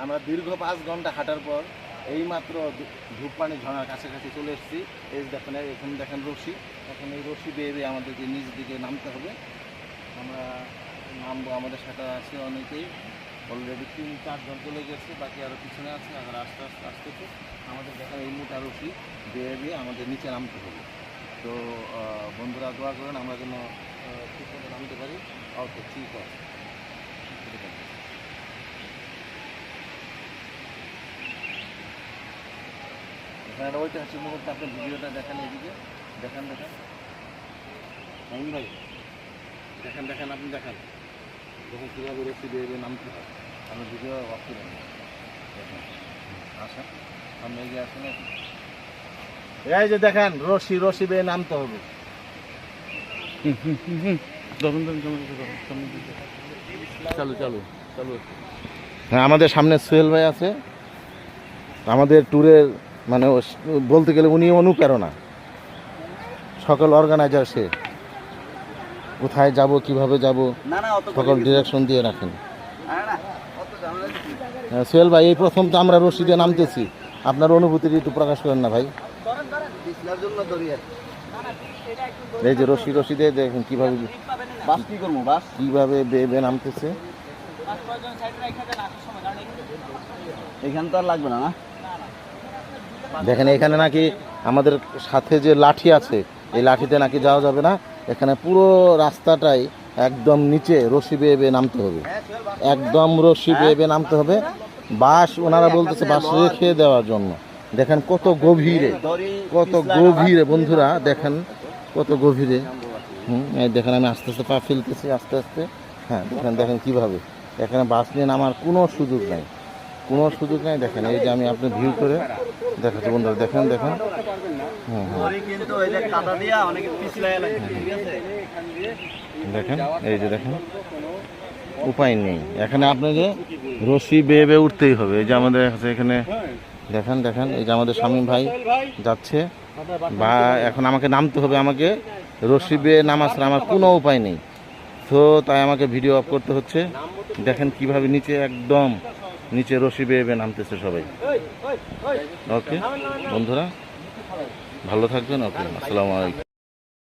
আমরা দীর্ঘ 5 ঘন্টা হাঁটার পর এইমাত্র ধূপপানি ঝর্ণার কাছাকাছি চলে এসেছি। এই দেখেন, এখানে দেখেন রশি, এখন এই রশি বেয়ে বেয়ে আমাদেরকে নিচ দিকে নামতে হবে। আমরা নামবো, আমাদের সাথে আছে অনেকেই, অলরেডি 3-4 জন চলে গেছে, বাকি আরও পিছনে আছে। আবার আস্তে আস্তে আসতেছে। আমাদের দেখেন এই মোটা রশি বেয়ে বেয়ে আমাদের নিচে নামতে হবে। তো বন্ধুরা দোয়া করেন আমরা যেন ঠিক মতো নামতে পারি। ওকে, ঠিক আছে। এখানে ঐতিহাসিক মুহূর্তে আপনি ভিডিওটা দেখেন, এদিকে দেখেন দেখেন ভাই, দেখেন দেখেন, আপনি দেখেন যখন কীভাবে রশি দিয়ে নামতে হয়। আমি ভিডিও অফ করেন দেখেন। আসেন সামনে এগিয়ে আসেন। এই যে দেখেন রশি, রশি বেয়ে নামতে হবে। চালু চালু চালু। হ্যাঁ, আমাদের সামনে সোহেল ভাই আছে, আমাদের ট্যুরের মানে বলতে গেলে উনি অনুপ্রেরণা, সকল অর্গানাইজার। সে কোথায় যাব, কিভাবে যাব, সকল ডিরেকশন দিয়ে রাখেন। সোহেল ভাই, এই প্রথম তো আমরা রশি দিয়ে নামতেছি, আপনার অনুভূতিটি একটু প্রকাশ করেন না ভাই। এই যে রশি, রশি দিয়ে দেখেন কিভাবে কিভাবে বেয়ে নামতেছে। এখানে তো আর লাগবে না। দেখেন এখানে নাকি আমাদের সাথে যে লাঠি আছে, এই লাঠিতে নাকি যাওয়া যাবে না। এখানে পুরো রাস্তাটাই একদম নিচে রশি বেয়ে বেয়ে নামতে হবে, একদম রশি বেয়ে বেয়ে নামতে হবে। বাঁশ ওনারা বলতেছে বাঁশ রেখে দেওয়ার জন্য। দেখেন কত গভীরে, কত গভীরে বন্ধুরা, দেখেন কত গভীরে। এই দেখেন আমি আস্তে আস্তে পা ফেলতেছি, আস্তে আস্তে। হ্যাঁ দেখেন, দেখেন কীভাবে এখানে বাস নিয়ে নামার কোনো সুযোগ নাই, কোনো সুযোগ নাই। দেখেন এই যে আমি আপনার ভিউ করে দেখাচ্ছি বন্ধুরা, দেখেন দেখেন। দেখেন এই যে দেখেন, উপায় নেই, এখানে আপনাকে রশি বেয়ে বেয়ে উঠতেই হবে। এই যে আমাদের এখানে দেখেন দেখেন, এই যে আমাদের শামীম ভাই যাচ্ছে, বা এখন আমাকে নামতে হবে, আমাকে রশি বেয়ে নামা ছাড়া আমার কোনো উপায় নেই। তো তাই আমাকে ভিডিও অফ করতে হচ্ছে। দেখেন কিভাবে নিচে, একদম নিচে রশি বেয়ে বেয়ে নামতেছে সবাই। ওকে বন্ধুরা, ভালো থাকবেন। ওকে, আসসালামু আলাইকুম।